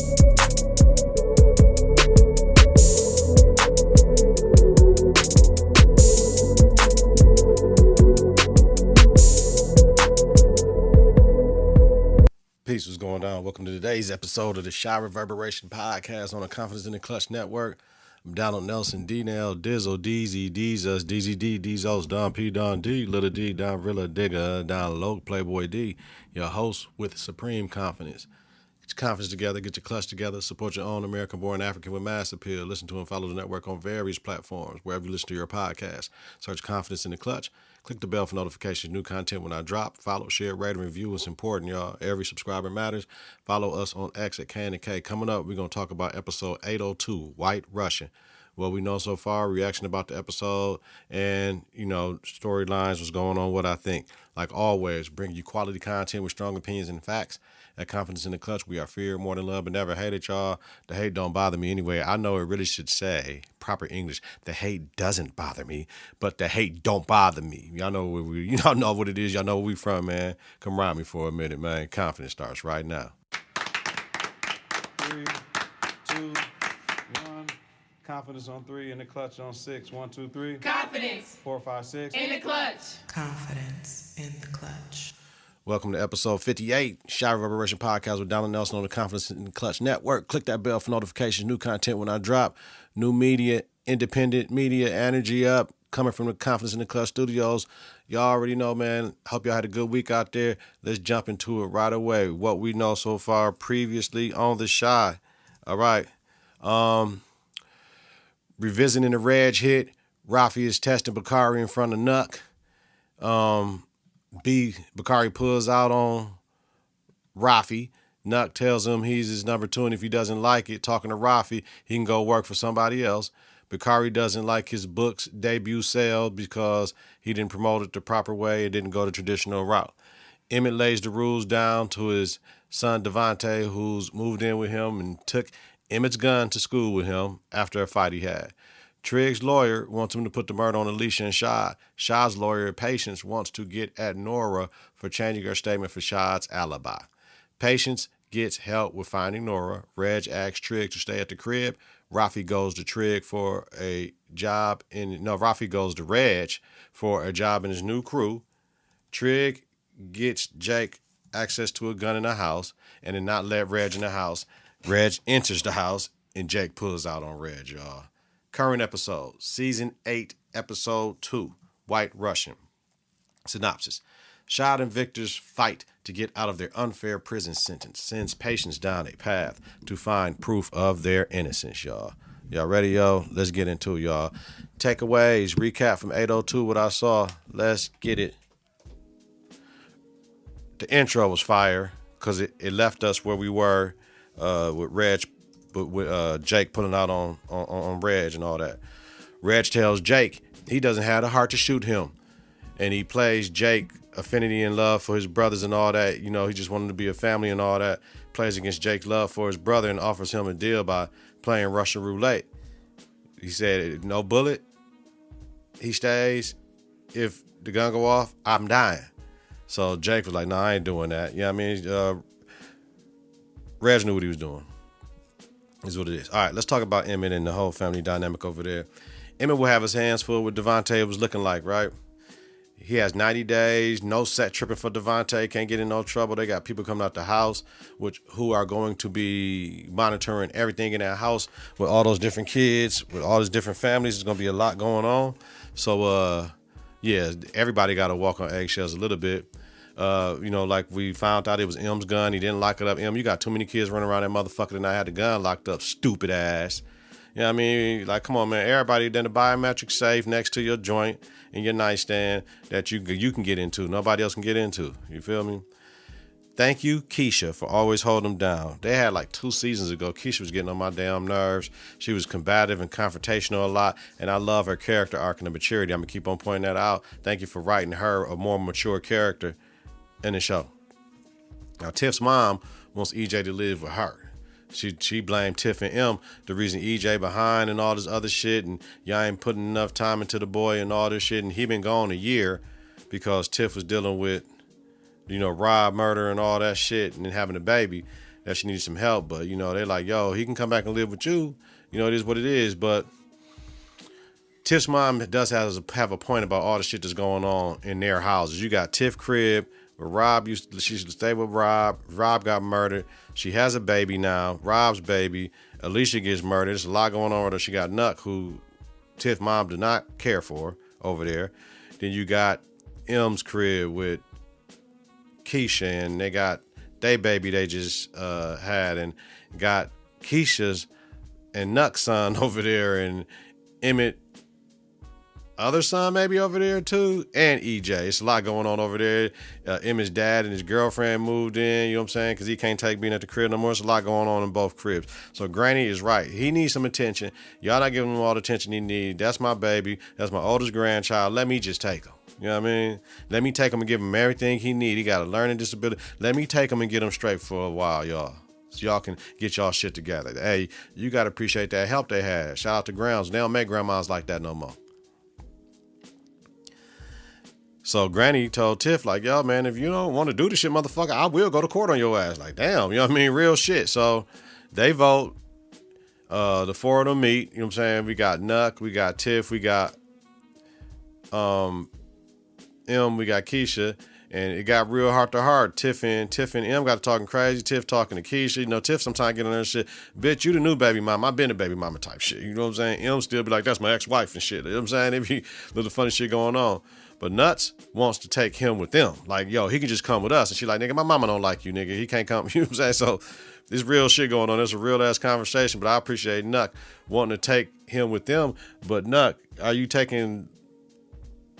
Peace, what's going on? Welcome to today's episode of the Reverberation podcast on the Confidence in the Klutch network. I'm Donald Nelson, D-Nail, Dizzle, DZ, Deezus, DZD, Deezos, Don P, Don D, Little D, Don Rilla, Digger, Don Loke, Playboy D, your host with supreme confidence. Get your confidence together, get your clutch together, support your own American-born African with mass appeal. Listen to and follow the network on various platforms, wherever you listen to your podcast. Search Confidence in the Klutch. Click the bell for notifications, new content when I drop. Follow, share, rate, and review. It's important, y'all. Every subscriber matters. Follow us on X at K&K. Coming up, we're going to talk about episode 802, White Russian. What we know so far, reaction about the episode, and, storylines, what's going on, what I think. Like always, bring you quality content with strong opinions and facts. At Confidence in the Klutch, we are feared more than love, but never hated, y'all. The hate don't bother me anyway. I know it really should say, proper English, the hate doesn't bother me, but the hate don't bother me. Y'all know y'all know what it is. Y'all know where we from, man. Come ride me for a minute, man. Confidence starts right now. 3, 2, 1. Confidence on 3, in the Klutch on 6. 1, 2, 3. Confidence. 4, 5, 6. In the Klutch. Confidence in the Klutch. Welcome to episode 58, Reverberation podcast with Donald Nelson on the Confidence in the Klutch network. Click that bell for notifications, new content when I drop. New media, independent media, energy up, coming from the Confidence in the Klutch studios. Y'all already know, man. Hope y'all had a good week out there. Let's jump into it right away. What we know so far previously on the Shy. All right. Revisiting the Reg hit. Rafi is testing Bakari in front of Nuck. Bakari pulls out on Rafi. Nuck tells him he's his number 2, and if he doesn't like it, talking to Rafi, he can go work for somebody else. Bakari doesn't like his book's debut sale because he didn't promote it the proper way. It didn't go the traditional route. Emmett lays the rules down to his son Devontae, who's moved in with him and took Emmett's gun to school with him after a fight he had. Trigg's lawyer wants him to put the murder on Alicia and Shad. Shad's lawyer, Patience, wants to get at Nora for changing her statement for Shad's alibi. Patience gets help with finding Nora. Reg asks Trigg to stay at the crib. Rafi goes to Reg for a job in his new crew. Trigg gets Jake access to a gun in the house and did not let Reg in the house. Reg enters the house and Jake pulls out on Reg, y'all. Current episode, Season 8, Episode 2, White Russian. Synopsis. Shad and Victor's fight to get out of their unfair prison sentence sends Patience down a path to find proof of their innocence, y'all. Y'all ready, yo? Let's get into it, y'all. Takeaways, recap from 802, what I saw. Let's get it. The intro was fire because it left us where we were with Reg, but with Jake pulling out on Reg and all that. Reg tells Jake he doesn't have the heart to shoot him. And he plays Jake, affinity and love for his brothers and all that. He just wanted to be a family and all that. Plays against Jake's love for his brother and offers him a deal by playing Russian roulette. He said, no bullet. He stays. If the gun go off, I'm dying. So Jake was like, I ain't doing that. You know what I mean? Reg knew what he was doing. Is what it is. All right, let's talk about Emmett and the whole family dynamic over there. Emmett will have his hands full with Devontae. It was looking like, right? He has 90 days, no set tripping for Devontae, can't get in no trouble. They got people coming out the house who are going to be monitoring everything in that house with all those different kids, with all those different families. There's going to be a lot going on. So, everybody got to walk on eggshells a little bit. Like we found out it was M's gun. He didn't lock it up. M, you got too many kids running around that motherfucker and I had the gun locked up. Stupid ass. You know what I mean? Like, come on, man. Everybody done the biometric safe next to your joint in your nightstand that you can get into. Nobody else can get into. You feel me? Thank you, Keisha, for always holding them down. They had like 2 seasons ago. Keisha was getting on my damn nerves. She was combative and confrontational a lot, and I love her character arc and the maturity. I'm going to keep on pointing that out. Thank you for writing her a more mature character in the show. Now, Tiff's mom wants EJ to live with her. She blamed Tiff and M the reason EJ behind and all this other shit, and y'all ain't putting enough time into the boy and all this shit, and he been gone a year because Tiff was dealing with, Rob murder and all that shit and then having a baby. that she needed some help. But, they're like, yo, he can come back and live with you. It is what it is. But Tiff's mom does have a point about all the shit that's going on in their houses. You got Tiff crib, where she used to stay with Rob. Rob got murdered. She has a baby now, Rob's baby. Alicia gets murdered. There's a lot going on with her. She got Nuck, who Tiff mom did not care for over there. Then you got M's crib with Keisha, and they got their baby they just had, and got Keisha's and Nuck's son over there, and Emmett other son maybe over there too, and EJ. It's a lot going on over there. Emmett's dad and his girlfriend moved in, you know what I'm saying, because he can't take being at the crib no more. There's a lot going on in both cribs. So Granny is right. He needs some attention. Y'all not giving him all the attention he needs. That's my baby. That's my oldest grandchild. Let me just take him. You know what I mean? Let me take him and give him everything he needs. He got a learning disability. Let me take him and get him straight for a while, y'all. So y'all can get y'all shit together. Hey, you got to appreciate that help they had. Shout out to Grounds. They don't make grandmas like that no more. So Granny told Tiff, like, yo, man, if you don't want to do this shit, motherfucker, I will go to court on your ass. Like, damn, you know what I mean? Real shit. So they vote. The four of them meet. You know what I'm saying? We got Nuck, we got Tiff, we got we got Keisha, and it got real heart to heart. Tiff and M got to talking crazy. Tiff talking to Keisha. Tiff sometimes getting on her shit. Bitch, you the new baby mama. I've been a baby mama type shit. You know what I'm saying? M still be like, that's my ex-wife and shit. You know what I'm saying? It be little funny shit going on. But Nuts wants to take him with them. Like, yo, he can just come with us. And she like, nigga, my mama don't like you, nigga. He can't come. You know what I'm saying? So there's real shit going on. It's a real ass conversation. But I appreciate Nuck wanting to take him with them. But Nuck, are you taking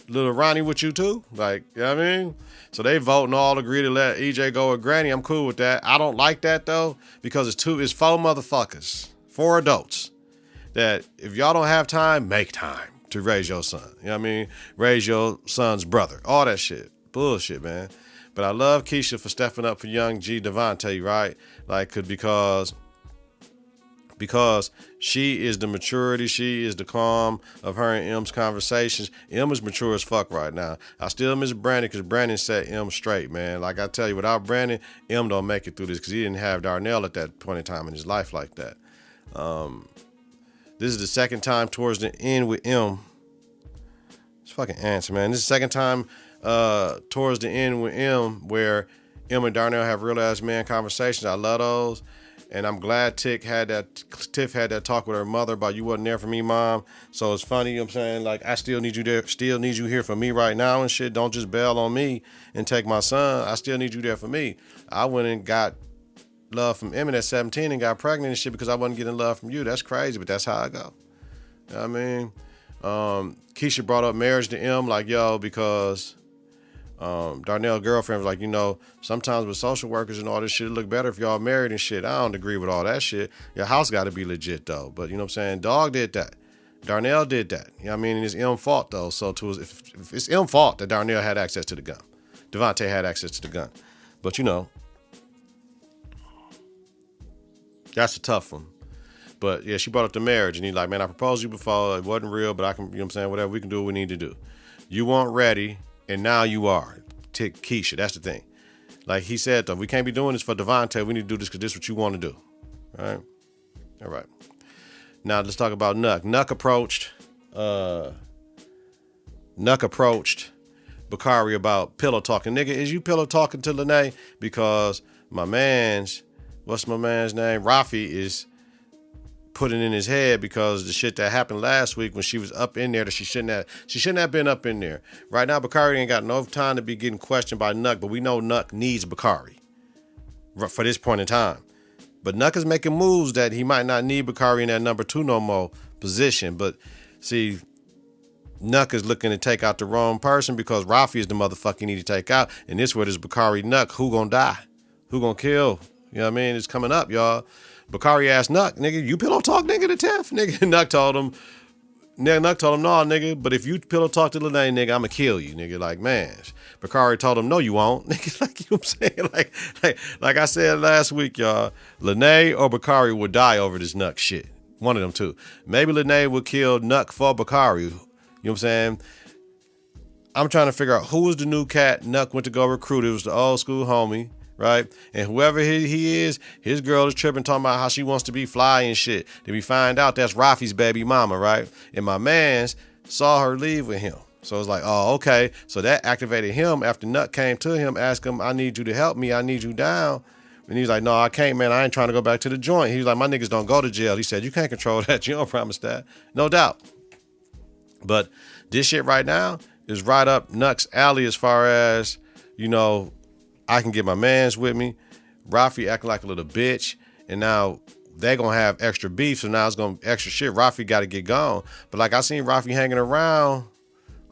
little Ronnie with you too? Like, you know what I mean? So they vote and all agree to let EJ go with Granny. I'm cool with that. I don't like that though, because it's four motherfuckers, 4 adults, that if y'all don't have time, make time to raise your son. You know what I mean? Raise your son's brother. All that shit. Bullshit, man. But I love Keisha for stepping up for young G Devontae, right? Like, because she is the maturity, she is the calm of her and M's conversations. M is mature as fuck right now. I still miss Brandon because Brandon set M straight, man. Like I tell you, without Brandon, M don't make it through this because he didn't have Darnell at that point in time in his life like that. This is the second time towards the end with M. It's fucking answer, man. This is the second time towards the end with M where M and Darnell have real ass man conversations. I love those. And I'm glad Tiff had that talk with her mother about you wasn't there for me, mom. So it's funny, you know what I'm saying? Like, I still need you there, still need you here for me right now and shit. Don't just bail on me and take my son. I still need you there for me. I went and got love from Emmett at 17 and got pregnant and shit because I wasn't getting love from you. That's crazy, but that's how I go. You know what I mean? Keisha brought up marriage to M, like, yo, because Darnell's girlfriend was like, sometimes with social workers and all this shit, it look better if y'all married and shit. I don't agree with all that shit. Your house got to be legit, though. But, you know what I'm saying? Dog did that. Darnell did that. You know what I mean? And it's M's fault, though. So if it's M's fault that Darnell had access to the gun. Devontae had access to the gun. But, that's a tough one. But, yeah, she brought up the marriage. And he's like, man, I proposed you before. It wasn't real, but I can, you know what I'm saying? Whatever, we can do what we need to do. You weren't ready, and now you are. Keisha, that's the thing. Like he said, though, we can't be doing this for Devontae. We need to do this because this is what you want to do. All right. Now, let's talk about Nuck. Nuck approached Bakari about pillow talking. Nigga, is you pillow talking to Lene? Because what's my man's name? Rafi is putting in his head because the shit that happened last week when she was up in there that she shouldn't have been up in there. Right now, Bakari ain't got no time to be getting questioned by Nuck, but we know Nuck needs Bakari for this point in time. But Nuck is making moves that he might not need Bakari in that number 2 no more position. But see, Nuck is looking to take out the wrong person because Rafi is the motherfucker you need to take out. And this where this Bakari Nuck, who gonna die? Who gonna kill? You know what I mean? It's coming up, y'all. Bakari asked Nuck, nigga, you pillow talk nigga to Tiff? Nigga, Nuck told him, no, nigga, but if you pillow talk to Lene, nigga, I'ma kill you, nigga. Like, man. Bakari told him, no, you won't. Nigga, like, you know what I'm saying? Like I said last week, y'all, Lene or Bakari would die over this Nuck shit. One of them two. Maybe Lene would kill Nuck for Bakari. You know what I'm saying? I'm trying to figure out who was the new cat Nuck went to go recruit. It was the old school homie, right? And whoever he is, his girl is tripping, talking about how she wants to be fly and shit. Then we find out that's Rafi's baby mama, right? And my mans saw her leave with him. So it's like, oh, okay. So that activated him after Nut came to him, asked him, I need you to help me. I need you down. And he's like, no, I can't, man. I ain't trying to go back to the joint. He was like, my niggas don't go to jail. He said, you can't control that. You don't promise that. No doubt. But this shit right now is right up Nut's alley as far as, you know, I can get my mans with me. Rafi acting like a little bitch. And now they're going to have extra beef. So now it's going to be extra shit. Rafi got to get gone. But like I seen Rafi hanging around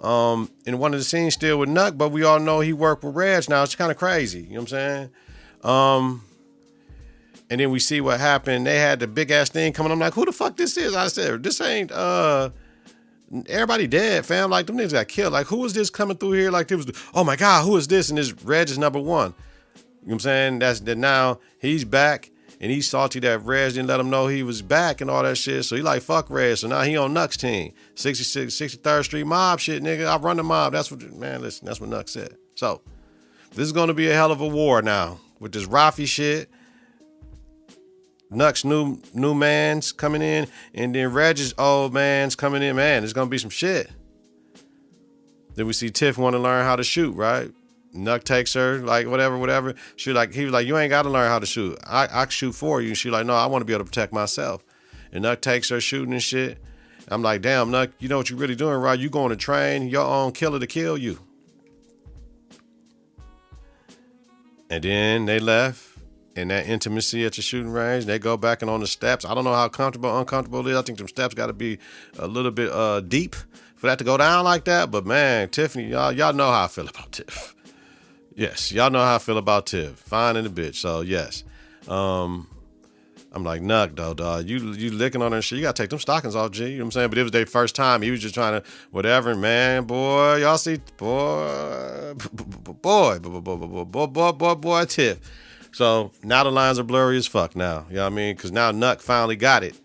in one of the scenes still with Nut, but we all know he worked with Reg now. It's kind of crazy. You know what I'm saying? And then we see what happened. They had the big ass thing coming. I'm like, who the fuck this is? I said, this ain't, everybody dead, fam. Like, them niggas got killed. Like, who is this coming through here? Like, it was, oh my God, who is this? And this Reg is number one. You know what I'm saying? That's that now he's back and he's salty that Reg didn't let him know he was back and all that shit. So he like, fuck Reg. So now he on Nuck's team. 63rd Street mob shit, nigga. I run the mob. That's what, man, listen, that's what Nuck said. So this is going to be a hell of a war now with this Rafi shit. Nuck's new man's coming in, and then Reg's old man's coming in. Man, there's gonna be some shit. Then we see Tiff want to learn how to shoot, right? Nuck takes her, like whatever. He was like, you ain't got to learn how to shoot. I can shoot for you. She like, no, I want to be able to protect myself. And Nuck takes her shooting and shit. I'm like, damn, Nuck, you know what you really doing, right? You going to train your own killer to kill you. And then they left. And that intimacy at the shooting range, they go back and on the steps. I don't know how uncomfortable it is. I think them steps got to be a little bit deep for that to go down like that. But man, Tiffany, y'all know how I feel about Tiff. Yes, y'all know how I feel about Tiff. Fine in the bitch. So yes, I'm like, Nuck though, dog. You licking on her shit. You gotta take them stockings off, G. You know what I'm saying? But it was their first time. He was just trying to whatever, man. Boy, y'all see, boy, Tiff. So now the lines are blurry as fuck now. You know what I mean? Because now Nuck finally got it.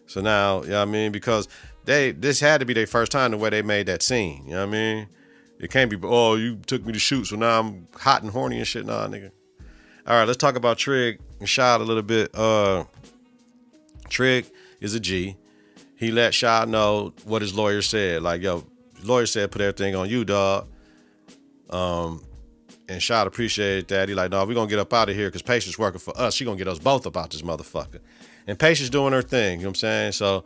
So now, you know what I mean? Because this had to be their first time the way they made that scene. You know what I mean? It can't be, oh, you took me to shoot, so now I'm hot and horny and shit. Nah, nigga. All right, let's talk about Trig and Shad a little bit. Trig is a G. He let Shad know what his lawyer said. Like, yo, lawyer said put everything on you, dog. And Shad appreciated that. He like, no, we're going to get up out of here because Patience working for us. She going to get us both up out this motherfucker. And Patience doing her thing. You know what I'm saying? So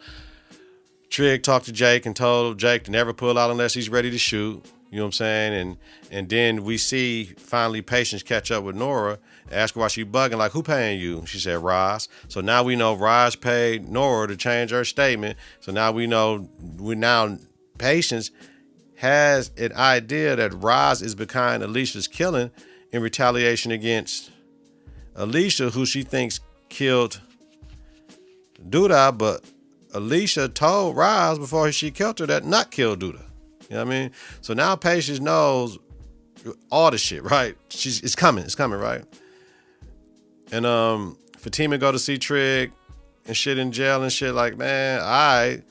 Trig talked to Jake and told Jake to never pull out unless he's ready to shoot. You know what I'm saying? And then we see finally Patience catch up with Nora, ask her why she bugging, like, who paying you? She said, Roz. So now we know Roz paid Nora to change her statement. So now we know, Patience has an idea that Roz is behind Alicia's killing in retaliation against Alicia, who she thinks killed Duda, but Alicia told Roz before she killed her that not kill Duda. You know what I mean? So now Patience knows all the shit, right? It's coming, right? And Fatima go to see Trig and shit in jail and shit like, man, all right.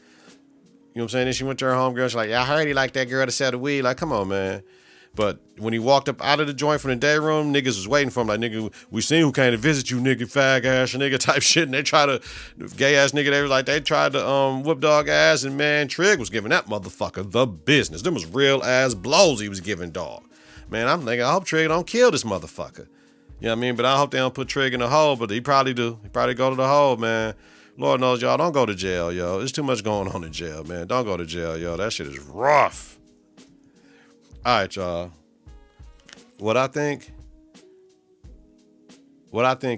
You know what I'm saying? Then she went to her homegirl. She's like, yeah, I heard he like that girl that sell the weed. Like, come on, man. But when he walked up out of the joint from the day room, niggas was waiting for him. Like, nigga, we seen who came to visit you, nigga, fag ass, nigga type shit. And they try to, gay ass nigga, they tried to whip dog ass. And man, Trig was giving that motherfucker the business. Them was real ass blows he was giving dog. Man, I'm thinking, I hope Trig don't kill this motherfucker. You know what I mean? But I hope they don't put Trig in the hole. But he probably do. He probably go to the hole, man. Lord knows, y'all, don't go to jail, yo. There's too much going on in jail, man. Don't go to jail, yo. That shit is rough. All right, y'all. What I think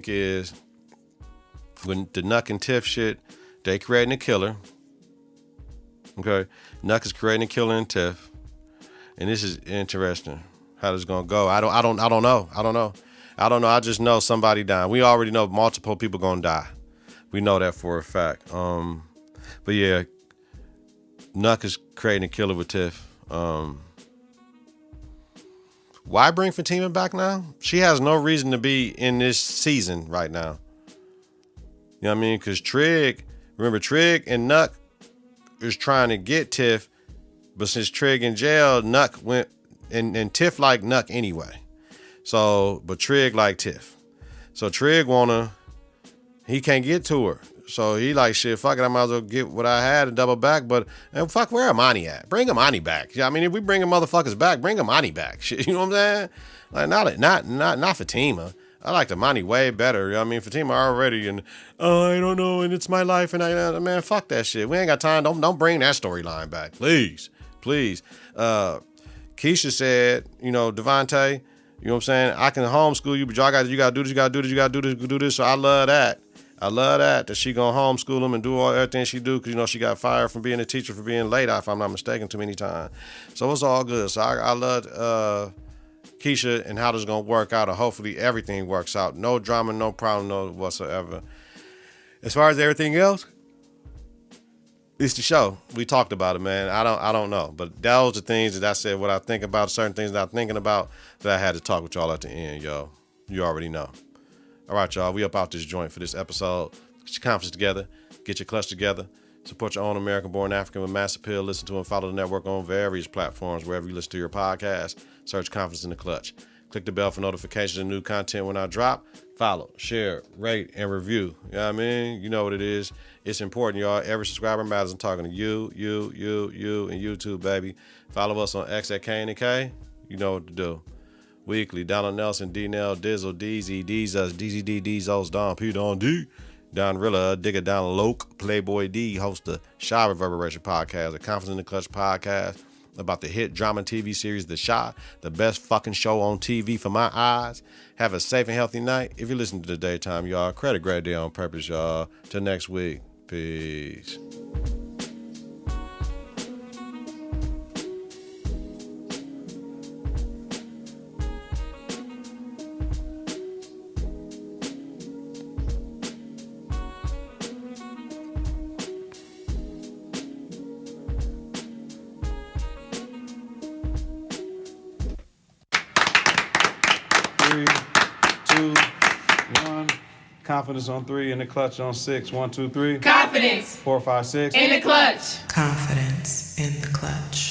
is when the Nuck and Tiff shit, they creating a killer. Okay? Nuck is creating a killer in Tiff. And this is interesting. How this gonna go. I don't know. I just know somebody dying. We already know multiple people gonna die. We know that for a fact. But yeah, Nuck is creating a killer with Tiff. Why bring Fatima back now? She has no reason to be in this season right now. You know what I mean? Because Trig and Nuck is trying to get Tiff, but since Trig in jail, Nuck went, and Tiff like Nuck anyway. So, but Trig like Tiff. So Trig he can't get to her. So he like, shit, fuck it, I might as well get what I had and double back. But, and fuck, where Amani at? Bring Amani back. I mean, if we bring motherfuckers back, bring Amani back. Shit, you know what I'm saying? Like, not Fatima. I like Amani way better. You know what I mean? Fatima already, and, I don't know, and it's my life, and man, fuck that shit. We ain't got time. Don't bring that storyline back. Please. Keisha said, Devontae, you know what I'm saying? I can homeschool you, but you gotta do this, you gotta do this. So I love that. That she gonna homeschool him and do everything she do, because she got fired from being a teacher for being late, if I'm not mistaken, too many times. So it's all good. So I love Keisha and how this is gonna work out, and hopefully everything works out. No drama, no problem, no whatsoever. As far as everything else, it's the show. We talked about it, man. I don't know, but those are things that I said. What I think about, certain things that I'm thinking about, that I had to talk with y'all at the end, yo. You already know. All right, y'all. We up out this joint for this episode. Get your confidence together. Get your clutch together. Support your own American-born African with mass appeal. Listen to and follow the network on various platforms wherever you listen to your podcast. Search Confidence in the Clutch. Click the bell for notifications of new content when I drop. Follow, share, rate, and review. You know what I mean? You know what it is. It's important, y'all. Every subscriber matters. I'm talking to you, and YouTube, baby. Follow us on X at K&K. You know what to do. Weekly, Donald Nelson, D-Nell, Dizzle, DZ, Deezus, DZD, Deezos, Don P, Don D, Don Rilla, Digger, Don Loke, Playboy D, host the Shy Reverberation podcast, the Confidence in the Clutch podcast, about the hit drama TV series The Shy, the best fucking show on TV for my eyes. Have a safe and healthy night. If you listen to the daytime, y'all, credit great day on purpose, y'all. Till next week. Peace. 3, 2, 1. Confidence on 3, in the clutch on 6. 1, 2, 3. Confidence 4, 5, 6. in the clutch. Confidence in the clutch.